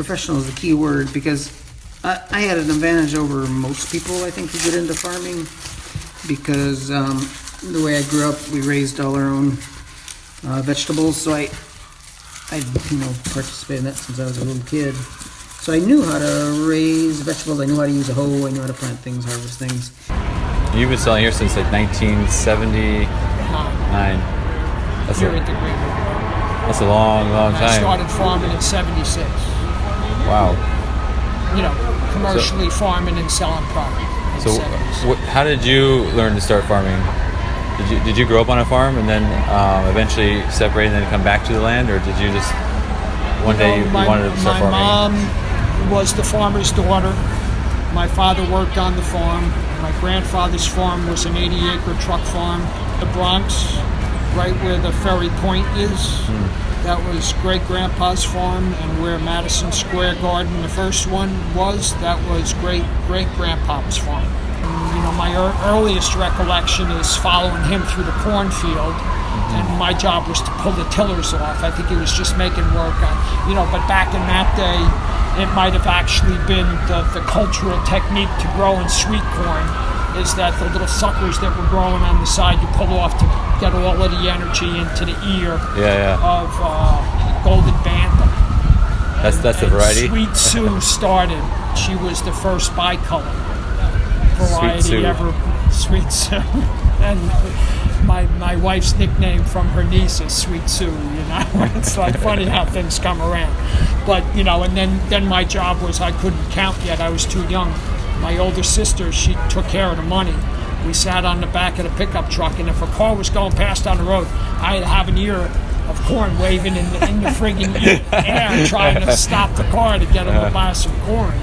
professional is the key word, because I had an advantage over most people, I think, who get into farming, because the way I grew up, we raised all our own vegetables, so I participated in that since I was a little kid. So I knew how to raise vegetables, I knew how to use a hoe, I knew how to plant things, harvest things. You've been selling here since like 1979. That's a long time. I started farming in 76. Wow. Commercially farming and selling product. So how did you learn to start farming? Did you grow up on a farm and then eventually separate and then come back to the land, or did you just one day you wanted to start farming? My mom was the farmer's daughter. My father worked on the farm. My grandfather's farm was an 80-acre truck farm. The Bronx, right where the ferry point is, that was great-grandpa's farm, and where Madison Square Garden, the first one, was, that was great-grandpa's farm. My earliest recollection is following him through the cornfield, and my job was to pull the tillers off. I think he was just making work on, but back in that day, it might have actually been the cultural technique to growing sweet corn, is that the little suckers that were growing on the side you pull off to get all of the energy into the ear of golden bantha. That's the variety? Sweet Sue started. She was the first bicolor variety ever. Sweet Sue. And my wife's nickname from her niece is Sweet Sue, It's like funny how things come around. But, and then my job was, I couldn't count yet, I was too young. My older sister, she took care of the money. We sat on the back of the pickup truck, and if a car was going past on the road, I'd have an ear of corn waving in the friggin' air, trying to stop the car to get him to buy some corn,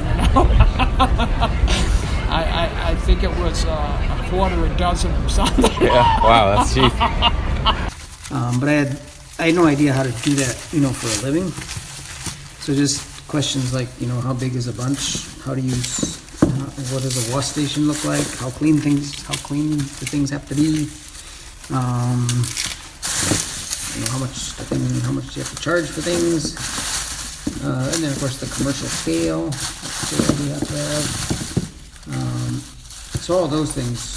I think it was a quarter a dozen or something. Yeah, wow, that's cheap. But I had no idea how to do that, for a living. So just questions like, how big is a bunch? How to use, what does a wash station look like? How clean the things have to be? How much do you have to charge for things? And then of course the commercial scale you have to have. So all those things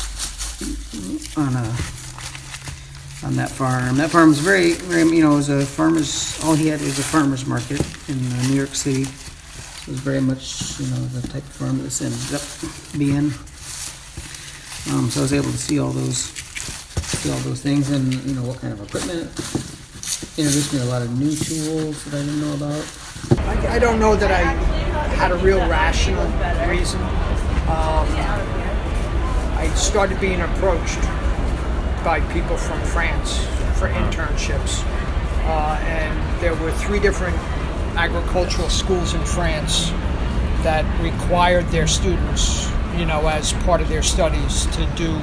on that farm. That farm's very, it was a farmer's. All he had was a farmer's market in New York City. It was very much, the type of farm this ended up being. So I was able to see all those things, and what kind of equipment. Introduced me to a lot of new tools that I didn't know about. I don't know that I had a real rational reason. I started being approached by people from France for internships, and there were 3 different agricultural schools in France that required their students, as part of their studies, to do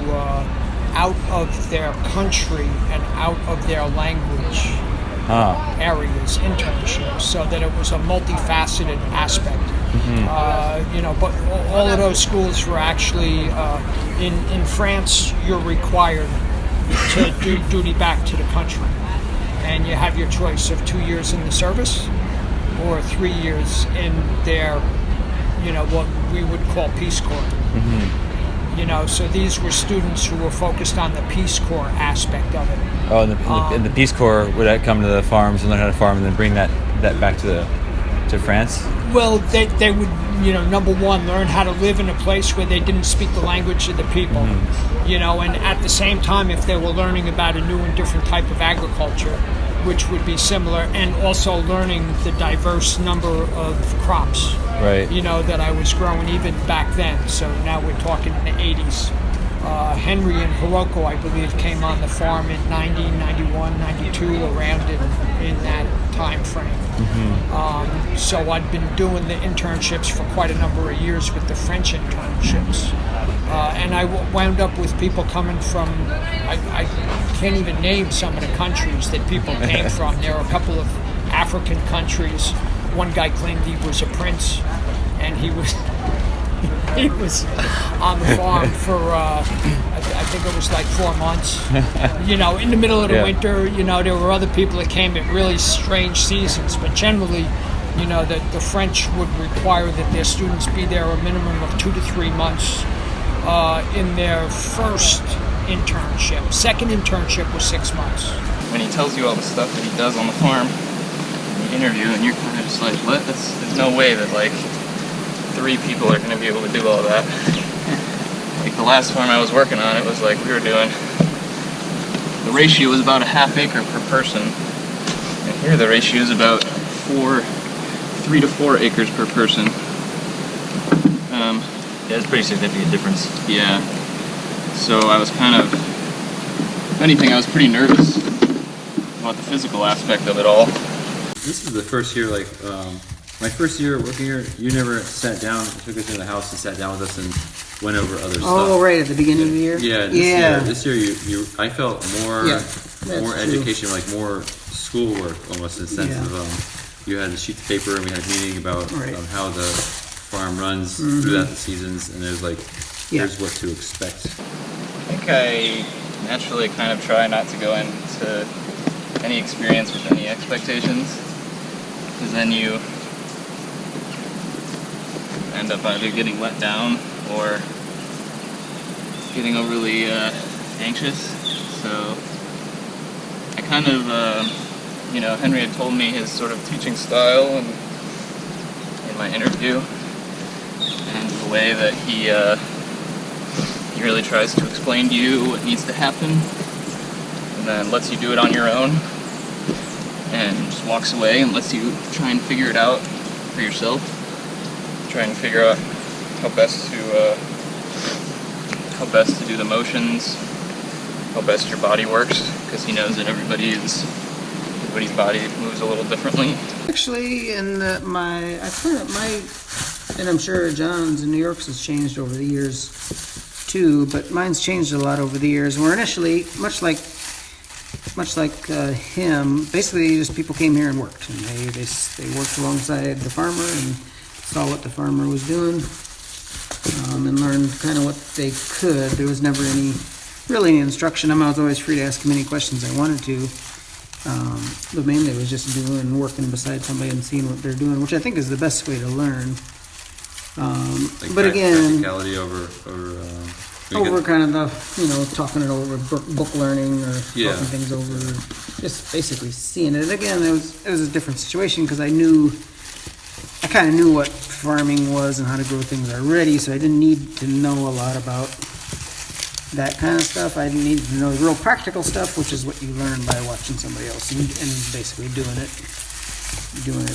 out of their country and out of their language areas, internships, so that it was a multifaceted aspect. But all of those schools were actually, in France, you're required to do duty back to the country. And you have your choice of 2 years in the service or 3 years in their, what we would call Peace Corps. So these were students who were focused on the Peace Corps aspect of it. Oh, and the Peace Corps would come to the farms and learn how to farm and then bring that back to France? Well, they would, number one, learn how to live in a place where they didn't speak the language of the people, and at the same time, if they were learning about a new and different type of agriculture, which would be similar, and also learning the diverse number of crops, right? That I was growing even back then. So now we're talking in the 80s. Henry and Hiroko, I believe, came on the farm in 90, 91, 92, around in that time frame. So I'd been doing the internships for quite a number of years with the French internships. And I wound up with people coming from, I can't even name some of the countries that people came from. There were a couple of African countries. One guy claimed he was a prince, and he was on the farm for, I think it was like 4 months. In the middle of the winter, there were other people that came at really strange seasons, but generally you know, that the French would require that their students be there a minimum of 2 to 3 months in their first internship. Second internship was 6 months. When he tells you all the stuff that he does on the farm, in the interview, and you're kind of just like, what? There's no way that like 3 people are going to be able to do all that. Like the last farm I was working on, it was like we were doing, the ratio was about a ½ acre per person, and here the ratio is about 3 to 4 acres per person. Yeah, it's a pretty significant difference. Yeah. So I was kind of, if anything, I was pretty nervous about the physical aspect of it all. This is the first year, like, my first year working here, you never sat down, took us into the house and sat down with us and went over other stuff. Oh, right, at the beginning of the year? Yeah, this year I felt more education, like more schoolwork almost, in the sense of you had a sheet of paper and we had a meeting about how the farm runs throughout the seasons, and there's like, here's what to expect. I think I naturally kind of try not to go into any experience with any expectations, because then you end up either getting let down or getting overly anxious. So I kind of, you know, Henry had told me his sort of teaching style in my interview, and the way that he really tries to explain to you what needs to happen, and then lets you do it on your own, and just walks away and lets you try and figure it out for yourself. Try and figure out how best to do the motions, how best your body works, because he knows that everybody's body moves a little differently. Actually, and I'm sure John's in New York's has changed over the years too, but mine's changed a lot over the years. Where initially, much like him, basically just people came here and worked, and they worked alongside the farmer and saw what the farmer was doing, and learned kind of what they could. There was never any instruction. I was always free to ask them any questions I wanted to, but mainly it was just working beside somebody and seeing what they're doing, which I think is the best way to learn. Like but again, practicality over kind of the, talking it over, book learning, or talking things over, just basically seeing it. And again, it was a different situation, because I kind of knew what farming was and how to grow things already, so I didn't need to know a lot about that kind of stuff. I needed to know the real practical stuff, which is what you learn by watching somebody else and basically doing it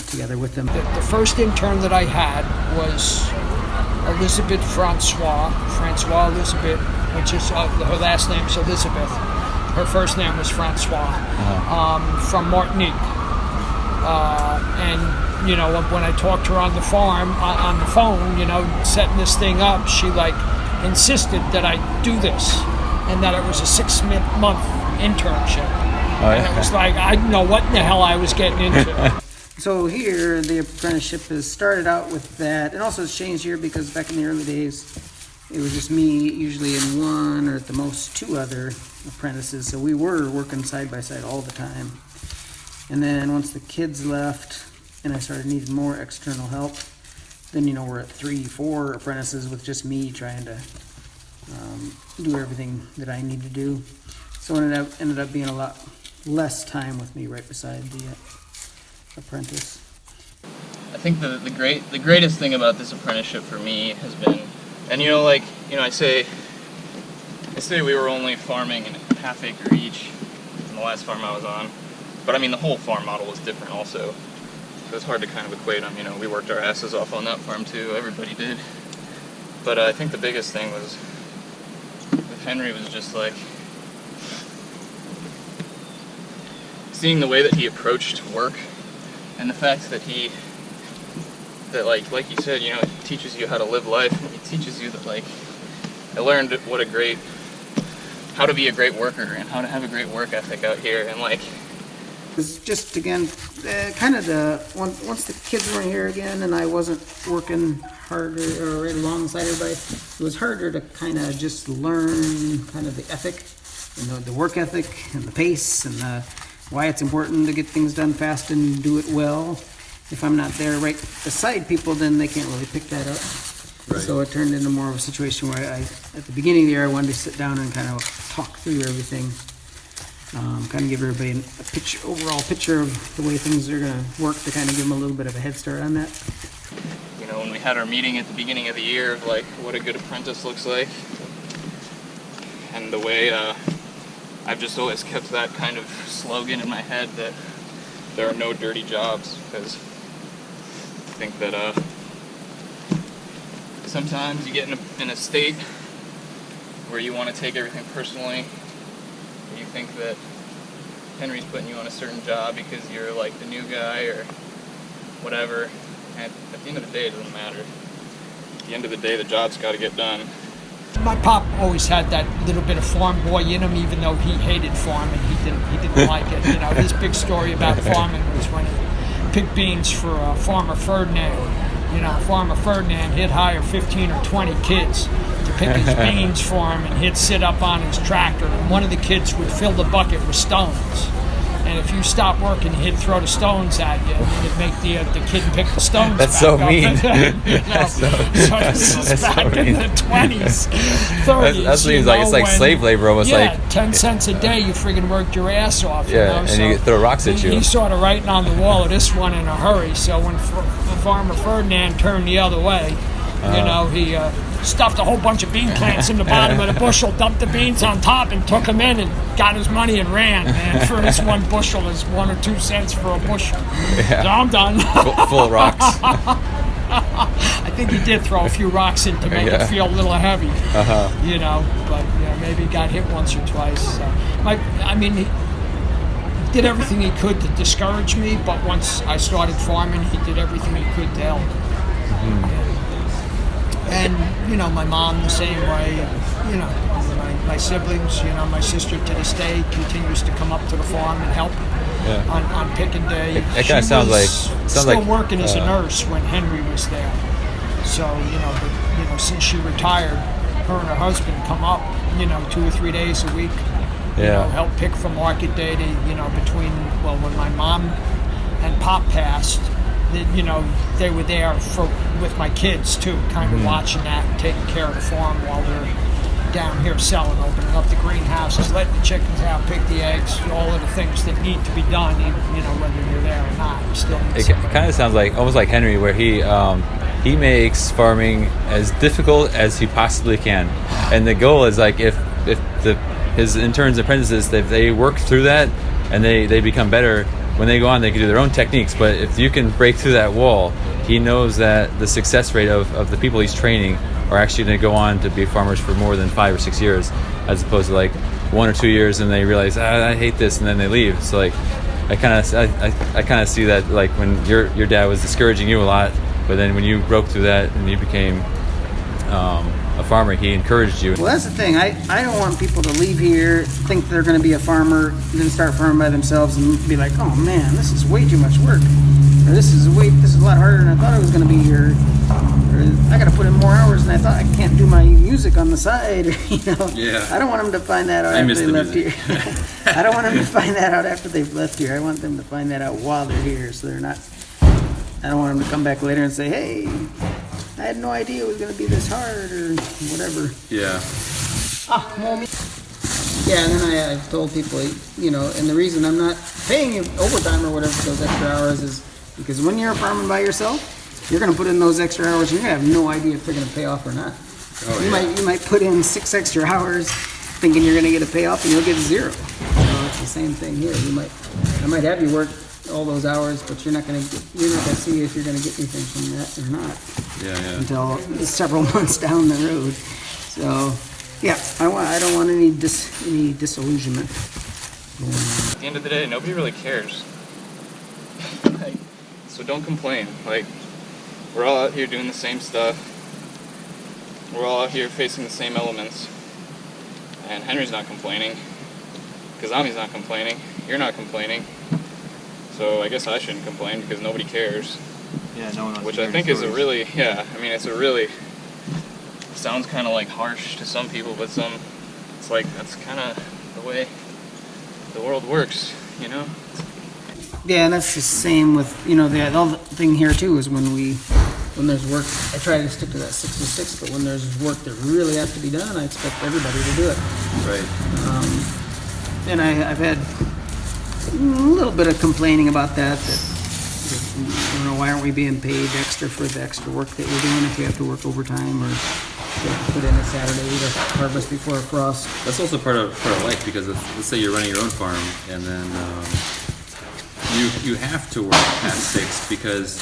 together with them. The first intern that I had was Elizabeth Francois Elizabeth, which is her last name's Elizabeth. Her first name was Francois, from Martinique. And when I talked to her on the farm, on the phone, setting this thing up, she insisted that I do this, and that it was a 6-month internship. And it was like, I didn't know what in the hell I was getting into. So here, the apprenticeship has started out with that, and also it's changed here because back in the early days, it was just me, usually in one or at the most 2 other apprentices. So we were working side by side all the time. And then once the kids left, and I started needing more external help, then we're at 3, 4 apprentices with just me trying to do everything that I need to do. So it ended up being a lot less time with me right beside the apprentice. I think the greatest thing about this apprenticeship for me has been, and I say we were only farming in a ½ acre each in the last farm I was on, but I mean the whole farm model was different also. So it's hard to kind of equate them. We worked our asses off on that farm too. Everybody did. But I think the biggest thing was with Henry was just seeing the way that he approached work, and the fact that like you said, he teaches you how to live life, and he teaches you that I learned how to be a great worker and how to have a great work ethic out here, and It's just, again, kind of once the kids weren't here again and I wasn't working harder or right alongside everybody, it was harder to kind of just learn kind of the ethic and the work ethic and the pace and why it's important to get things done fast and do it well. if I'm not there right beside people, then they can't really pick that up. Right. So it turned into more of a situation where at the beginning of the year, I wanted to sit down and kind of talk through everything. Kind of give everybody a overall picture of the way things are going to work, to kind of give them a little bit of a head start on that. You know, when we had our meeting at the beginning of the year of like what a good apprentice looks like, and the way I've just always kept that kind of slogan in my head that there are no dirty jobs, because I think that sometimes you get in a state where you want to take everything personally. You think that Henry's putting you on a certain job because you're like the new guy or whatever, and at the end of the day, it doesn't matter. At the end of the day, the job's got to get done. My pop always had that little bit of farm boy in him, even though he hated farming. He didn't like it. You know, his big story about farming was when he picked beans for Farmer Ferdinand. You know, Farmer Ferdinand, he'd hire 15 or 20 kids to pick his beans for him, and he'd sit up on his tractor, and one of the kids would fill the bucket with stones. And if you stopped working, he'd throw the stones at you, and it'd make the kid pick the stones That's back so up. mean. That's so this is back in the 20s, 30s. That seems like it's like slave labor almost. Yeah, like 10 cents a day, you friggin' worked your ass off. Yeah, you know? and So you throw rocks at you. He's sort of writing on the wall of this one in a hurry. So when Farmer Ferdinand turned the other way, you know, he stuffed a whole bunch of bean plants in the bottom of the bushel, dumped the beans on top, and took them in and got his money and ran. Man, for his one bushel is 1 or 2 cents for a bushel. Yeah. So I'm done. Full of rocks. I think he did throw a few rocks in to make it feel a little heavy, you know, but maybe he got hit once or twice. So. He did everything he could to discourage me, but once I started farming, he did everything he could to help. And, you know, my mom the same way, you know, my siblings, you know, my sister to this day continues to come up to the farm and help on picking day. It kind of sounds like still working as a nurse when Henry was there. So, you know, since she retired, her and her husband come up, you know, 2 or 3 days a week. You know, help pick from market day to, you know, when my mom and Pop passed, you know, they were there with my kids too, kind of watching that and taking care of the farm while they're down here selling, opening up the greenhouses, letting the chickens out, pick the eggs, all of the things that need to be done, you know, whether you're there or not. You still need It kind of sounds like almost like Henry, where he makes farming as difficult as he possibly can, and the goal is like if his interns and apprentices, if they work through that and they become better, when they go on, they can do their own techniques. But if you can break through that wall, he knows that the success rate of the people he's training are actually going to go on to be farmers for more than 5 or 6 years, as opposed to like 1 or 2 years and they realize, I hate this, and then they leave. So like I kind of see that, like when your dad was discouraging you a lot, but then when you broke through that and you became a farmer, he encouraged you. Well, that's the thing. I don't want people to leave here, think they're going to be a farmer, and then start farming by themselves and be like, oh man, this is way too much work. Or this is a lot harder than I thought it was going to be. Or I got to put in more hours than I thought. I can't do my music on the side. You know. Yeah. I don't want them to find that out after they left here. I don't want them to find that out after they've left here. I want them to find that out while they're here, so they're not. I don't want them to come back later and say, hey, I had no idea it was going to be this hard or whatever. Yeah. Yeah, and then I told people, you know, and the reason I'm not paying you overtime or whatever for those extra hours is because when you're farming by yourself, you're going to put in those extra hours and you're going to have no idea if they're going to pay off or not. You might put in 6 extra hours thinking you're going to get a payoff and you'll get 0. So it's the same thing here. I might have you work all those hours, but you're not going to see if you're going to get anything from that or not. Yeah. Until several months down the road. So, yeah, I don't want any disillusionment. At the end of the day, nobody really cares. So don't complain. Like, we're all out here doing the same stuff. We're all out here facing the same elements. And Henry's not complaining. Kazami's not complaining. You're not complaining. So I guess I shouldn't complain because nobody cares. Yeah, no one wants Which to I hear think stories. is a really, it's a really, sounds kind of like harsh to some people, but it's like, that's kind of the way the world works, you know? Yeah, and that's the same with, the other thing here too is when there's work, I try to stick to that 6 to 6, but when there's work that really has to be done, I expect everybody to do it. Right. And I've had a little bit of complaining about that why aren't we being paid extra for the extra work that we're doing if we have to work overtime or we have to put in a Saturday to harvest before a frost. That's also part of life, because let's say you're running your own farm and then you have to work past 6 because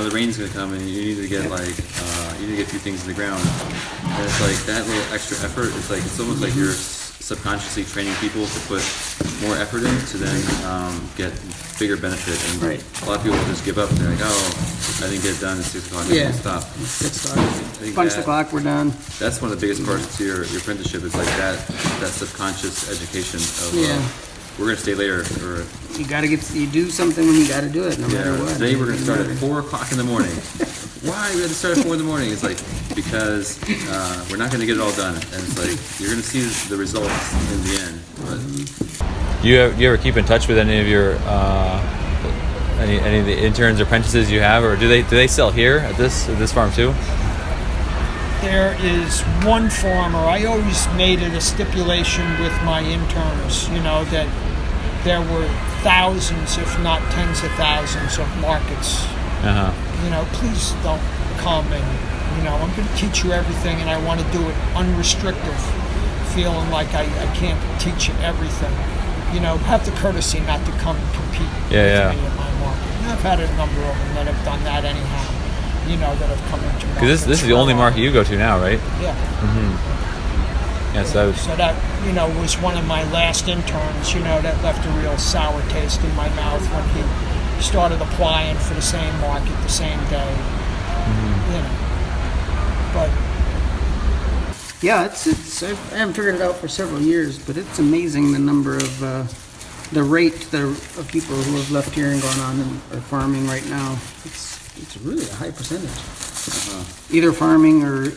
the rain's gonna come and you need to get you need to get a few things in the ground, and it's like that little extra effort. It's almost like you're subconsciously training people to put more effort in to then get bigger benefit. And Right. a lot of people just give up. They're like, oh, I didn't get it done at 6 o'clock. Yeah. I stop. 6 o'clock, punch the clock, we're done. That's one of the biggest parts to your apprenticeship. It's like that subconscious education of we're gonna stay later, or You do something when you gotta do it, no matter what. today we're gonna start at 4 o'clock in the morning. Why we had to start at 4 in the morning? It's like because we're not gonna get it all done, and it's like you're gonna see the results in the end. But You ever keep in touch with any of your any of the interns or apprentices you have, or do they sell here at this farm too? There is one farmer. I always made it a stipulation with my interns, that there were thousands, if not tens of thousands, of markets. Please don't come and, I'm going to teach you everything and I want to do it unrestricted, feeling like I can't teach you everything. Have the courtesy not to come and compete with me in my market. And I've had a number of them that have done that anyhow, that have come into markets. Because this is the only market you go to now, right? Yeah. Mm-hmm. Yeah, so that, was one of my last interns, that left a real sour taste in my mouth when he started applying for the same market the same day. But yeah, it's I haven't figured it out for several years, but it's amazing the number of the rate of people who have left here and gone on and are farming right now. It's really a high percentage. Either farming or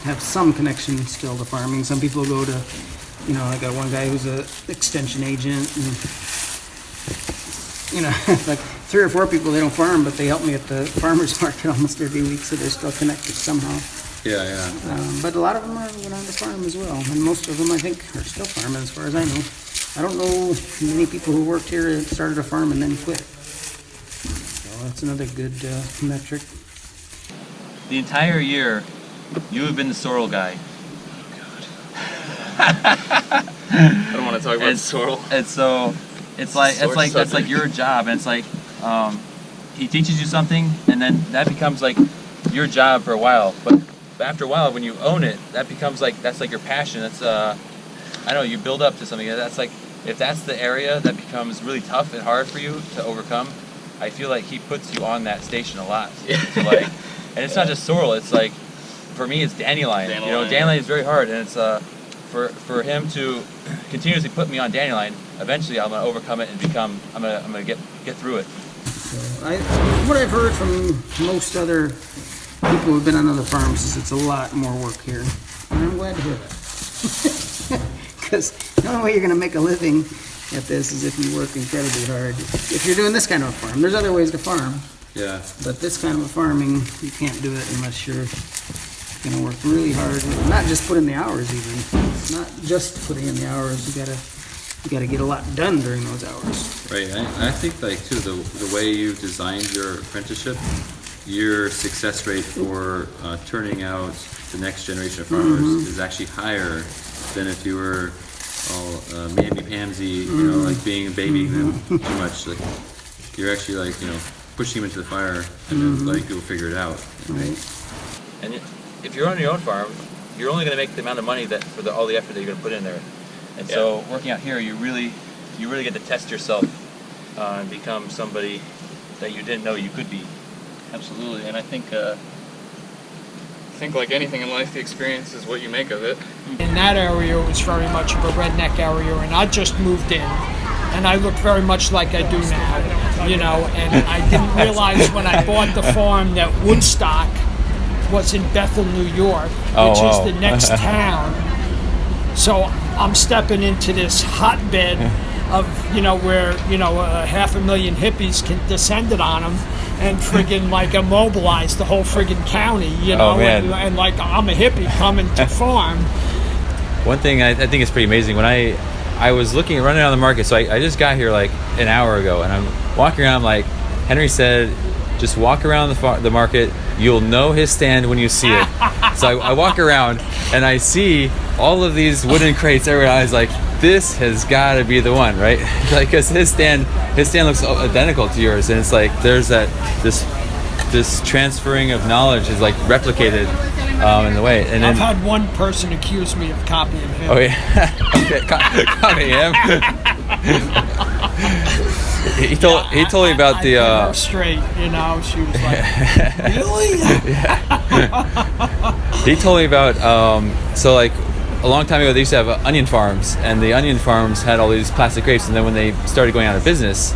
have some connection still to farming. Some people go to, I got one guy who's an extension agent, and like 3 or 4 people, they don't farm, but they help me at the farmer's market almost every week, so they're still connected somehow. yeah. But a lot of them went on to farm as well, and most of them, I think, are still farming as far as I know. I don't know many people who worked here and started a farm and then quit. So that's another good metric. The entire year, you have been the sorrel guy. I don't want to talk about sorrel. And so it's like your job, and it's like he teaches you something, and then that becomes like your job for a while. But after a while, when you own it, that's like your passion. That's I know you build up to something. That's like, if that's the area that becomes really tough and hard for you to overcome, I feel like he puts you on that station a lot. So like, and it's not just sorrel. It's like, for me, it's dandelion. Dandelion is very hard, and it's for him to continuously put me on dandelion. Eventually, I'm gonna overcome it and I'm gonna get through it. What I've heard from most other people who've been on other farms is it's a lot more work here, and I'm glad to hear that. Because the only way you're going to make a living at this is if you work incredibly hard. If you're doing this kind of a farm, there's other ways to farm, Yeah. but this kind of a farming, you can't do it unless you're going to work really hard. Not just put in the hours, even. Not just putting in the hours. You got to get a lot done during those hours. Right. I think like too the way you designed your apprenticeship, your success rate for turning out the next generation of farmers is actually higher than if you were all mamby-pamsy, like being a baby them too much. Like you're actually like pushing them into the fire, and then letting people figure it out. Right. And if you're on your own farm, you're only going to make the amount of money that for all the effort that you're going to put in there. And so working out here, you really get to test yourself and become somebody that you didn't know you could be. Absolutely, and I think like anything in life, the experience is what you make of it. in that area, it was very much of a redneck area, and I just moved in. And I look very much like I do now, and I didn't realize when I bought the farm that Woodstock was in Bethel, New York, which is the next town. So I'm stepping into this hotbed where 500,000 hippies descended on him and friggin' like immobilized the whole friggin' county, Oh, man. and like I'm a hippie coming to farm. One thing I think is pretty amazing, when I was running around the market, so I just got here like an hour ago, and I'm walking around, like Henry said, just walk around the market, you'll know his stand when you see it. So I walk around and I see all of these wooden crates everywhere. I was like, this has got to be the one, right? Like, because his stand looks identical to yours, and it's like there's this transferring of knowledge is like replicated in the way. And then, I've had one person accuse me of copying him. oh yeah, okay, copy him. He told me about I the. put her straight, she was like, really? He told me about so like a long time ago they used to have onion farms, and the onion farms had all these plastic crates, and then when they started going out of business,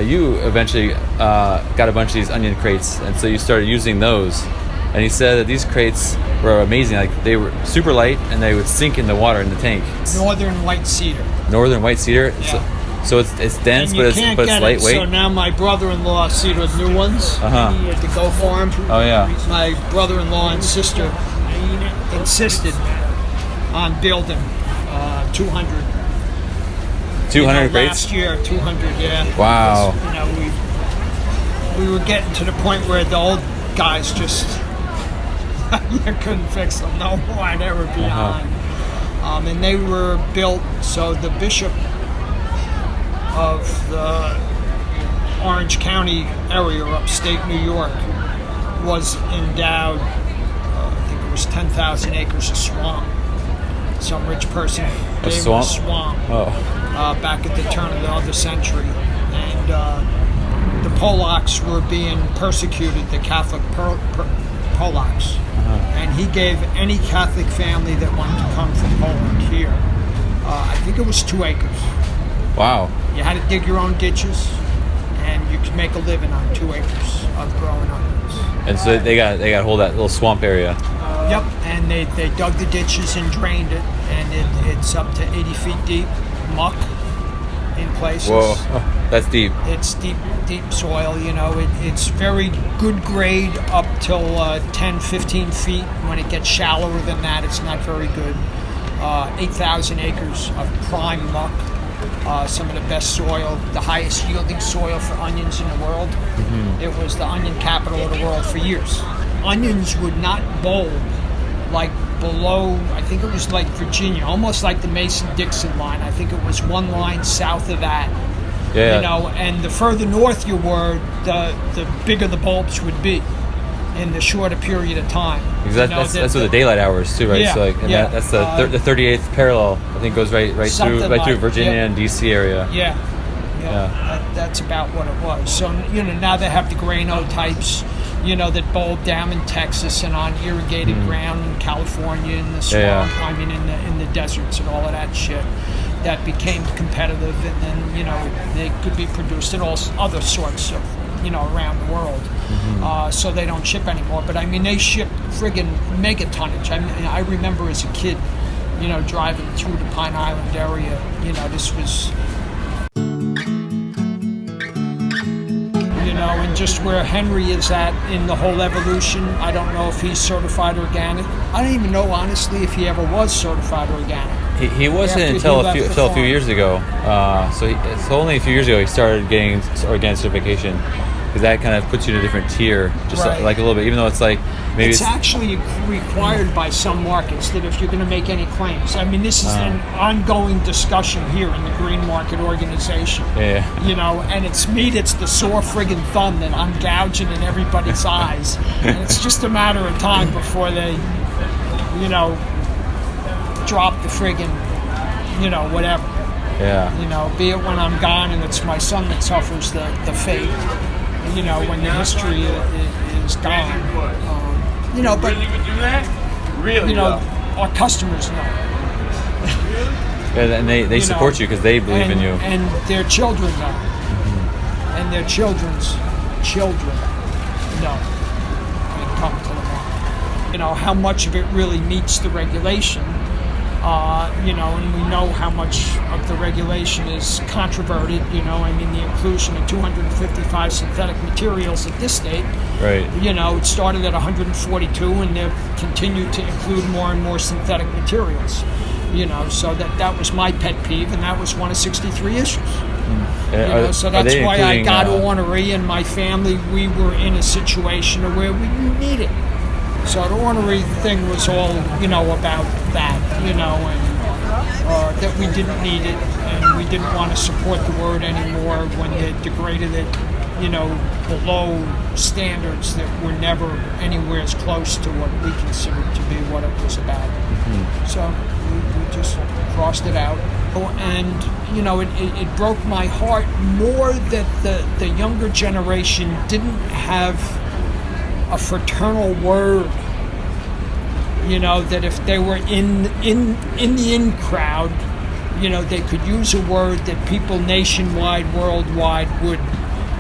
you eventually got a bunch of these onion crates, and so you started using those. And he said that these crates were amazing. Like, they were super light, and they would sink in the water in the tank. Northern white cedar. Northern white cedar. Yeah. So it's dense, And you but can't it's get lightweight. It, so now my brother-in-law, see the new ones at the Go Farm. Oh yeah. My brother-in-law and sister insisted on building 200. 200 crates. Last year, 200. Yeah. Wow. Because, we were getting to the point where the old guys just you couldn't fix them. No one ever behind. And they were built so the bishop of the Orange County area, upstate New York, was endowed, I think it was 10,000 acres of swamp. Some rich person gave him a swamp back at the turn of the other century. And the Polacks were being persecuted, the Catholic Polacks. And he gave any Catholic family that wanted to come from Poland here, I think it was 2 acres. Wow. You had to dig your own ditches, and you could make a living on 2 acres of growing onions. And so they got hold of that little swamp area. Yep, and they dug the ditches and drained it, and it's up to 80 feet deep, muck in places. Whoa, that's deep. It's deep soil, it's very good grade up till 10, 15 feet. When it gets shallower than that, it's not very good. 8,000 acres of prime muck. Some of the best soil, the highest yielding soil for onions in the world. Mm-hmm. It was the onion capital of the world for years. Onions would not bulb like below, I think it was like Virginia, almost like the Mason-Dixon line. I think it was one line south of that. Yeah. And the further north you were, the bigger the bulbs would be in the shorter period of time. Because that's with the daylight hours too, right? Yeah, so that's the 38th parallel. I think goes right through Virginia and DC area. Yeah. That's about what it was. So now they have the graino types, that bulb down in Texas and on irrigated ground in California in the swamp. Yeah. I mean in the deserts and all of that shit. That became competitive, and then they could be produced in all other sorts of around the world. Mm-hmm. So they don't ship anymore. But I mean, they ship friggin' megatonnage. I remember as a kid, driving through the Pine Island area. This was, and just where Henry is at in the whole evolution. I don't know if he's certified organic. I don't even know honestly if he ever was certified organic. He wasn't until a few years ago. It's only a few years ago he started getting organic certification, because that kind of puts you in a different tier, just right. like a little bit. Even though it's like maybe it's actually required by some markets that if you're going to make any claims. I mean, this is an ongoing discussion here in the Green Market Organization. Yeah. And it's me that's the sore friggin' thumb that I'm gouging in everybody's eyes, and it's just a matter of time before they, drop the friggin', whatever. Yeah. Be it when I'm gone and it's my son that suffers the fate, when the history is gone. But our customers know. And they support you because they believe in you. And their children know. Mm-hmm. And their children's children know and come to the market. How much of it really meets the regulation. And we know how much of the regulation is controverted, the inclusion of 255 synthetic materials at this state. Right. It started at 142 and they've continued to include more and more synthetic materials. So that was my pet peeve, and that was one of 63 issues. So that's why I got ornery, and my family, we were in a situation where we didn't need it. So the ornery thing was all, about that, and that we didn't need it, and we didn't want to support the word anymore when they degraded it, below standards that were never anywhere as close to what we considered to be what it was about. Mm-hmm. So we just crossed it out. And, it broke my heart more that the younger generation didn't have a fraternal word, that if they were in the in crowd, they could use a word that people nationwide, worldwide would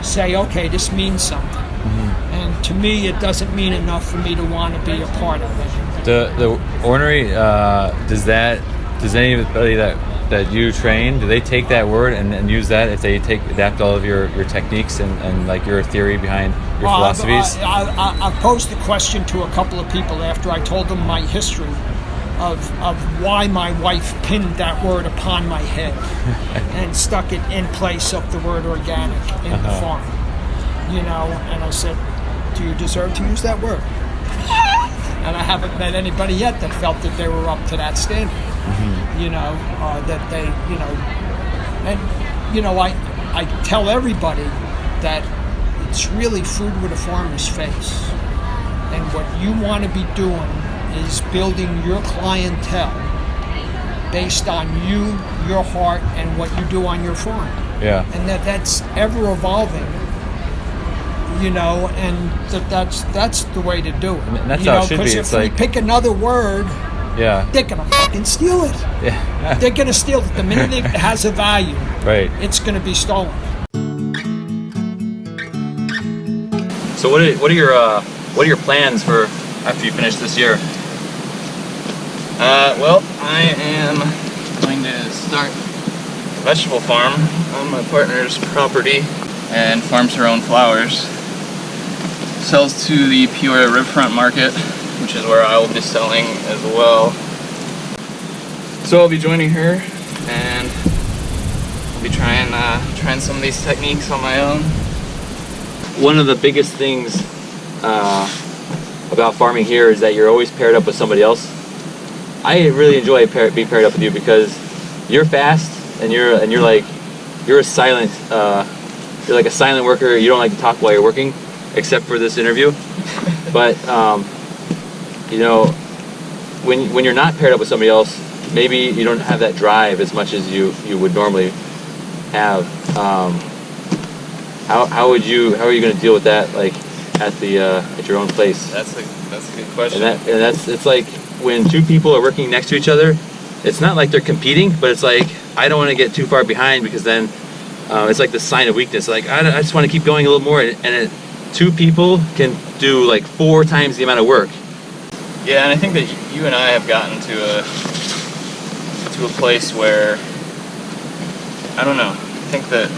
say, okay, this means something. Mm-hmm. And to me, it doesn't mean enough for me to want to be a part of it. The ornery, does anybody that you train, do they take that word and use that if they adapt all of your techniques and like your theory behind your philosophies? I posed the question to a couple of people after I told them my history of why my wife pinned that word upon my head and stuck it in place of the word organic in the farm. And I said, do you deserve to use that word? And I haven't met anybody yet that felt that they were up to that standard. Mm-hmm. That they, I tell everybody that it's really food with a farmer's face. And what you want to be doing is building your clientele based on you, your heart, and what you do on your farm. Yeah. And that's ever evolving. And that's the way to do it. And that's how it should be. Because if we pick another word, they're gonna fucking steal it. Yeah. They're gonna steal it the minute it has a value. Right. It's gonna be stolen. So what are your plans for after you finish this year? Well, I am going to start a vegetable farm on my partner's property and farms her own flowers. Sells to the Peoria Riverfront Market, which is where I will be selling as well. So I'll be joining her, and I'll be trying some of these techniques on my own. One of the biggest things about farming here is that you're always paired up with somebody else. I really enjoy being paired up with you because you're fast and you're like a silent worker. You don't like to talk while you're working, except for this interview. But when you're not paired up with somebody else, maybe you don't have that drive as much as you would normally have. How are you going to deal with that, like at your own place? That's a good question. And it's like when two people are working next to each other, it's not like they're competing, but it's like I don't want to get too far behind because then it's like the sign of weakness. Like I just want to keep going a little more, and two people can do like 4 times the amount of work. Yeah, and I think that you and I have gotten to a place where I don't know. I think that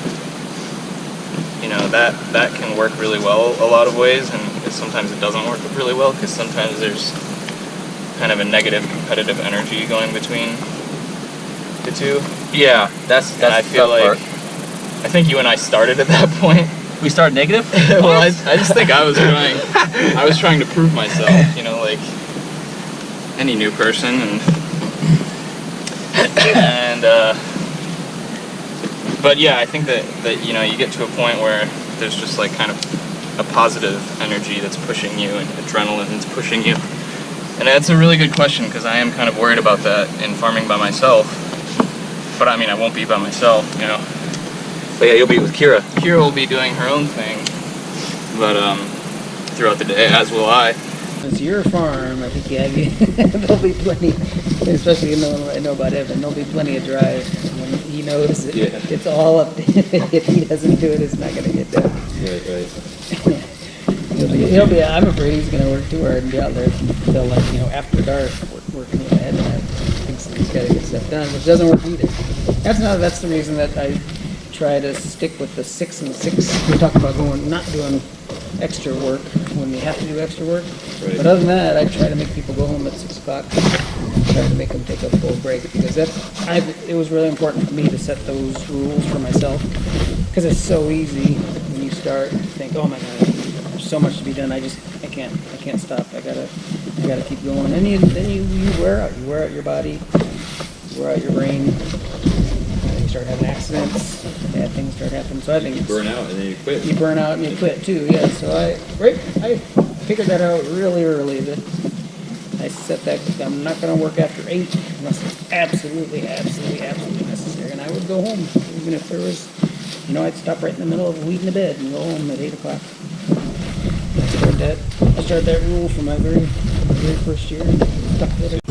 that can work really well a lot of ways, and sometimes it doesn't work really well because sometimes there's kind of a negative competitive energy going between the two. Yeah, that's I feel like part. I think you and I started at that point. We started negative? Well, I just think I was trying to prove myself, like any new person, but yeah, I think that you get to a point where there's just like kind of a positive energy that's pushing you and adrenaline that's pushing you. And that's a really good question because I am kind of worried about that in farming by myself. But I mean, I won't be by myself, But yeah, you'll be with Kira. Kira will be doing her own thing, but throughout the day, as will I. It's your farm. I think there'll be plenty, especially knowing what I know about Evan, there'll be plenty of drive. When he knows it's all up. If he doesn't do it, it's not going to get done. Right. He'll be. I'm afraid he's going to work too hard and be out there until after dark, working with Ed to So he's got to get stuff done, which doesn't work either. That's the reason that I try to stick with the 6 and 6. We talk about not doing extra work when we have to do extra work. Right. But other than that, I try to make people go home at 6 o'clock. Try to make them take a full break because it was really important for me to set those rules for myself because it's so easy when you start to think, oh my God, there's so much to be done. I can't stop. I gotta keep going. And then you wear out. You wear out your body, you wear out your brain. You start having accidents, bad things start happening. So I think You burn out and then you quit. you burn out and you quit too. Yeah. So I figured that out really early. That I set that I'm not going to work after 8 unless it's absolutely necessary. And I would go home even if there was, I'd stop right in the middle of weeding the bed and go home at 8 o'clock. I started that rule for my very first year. And stuck with it.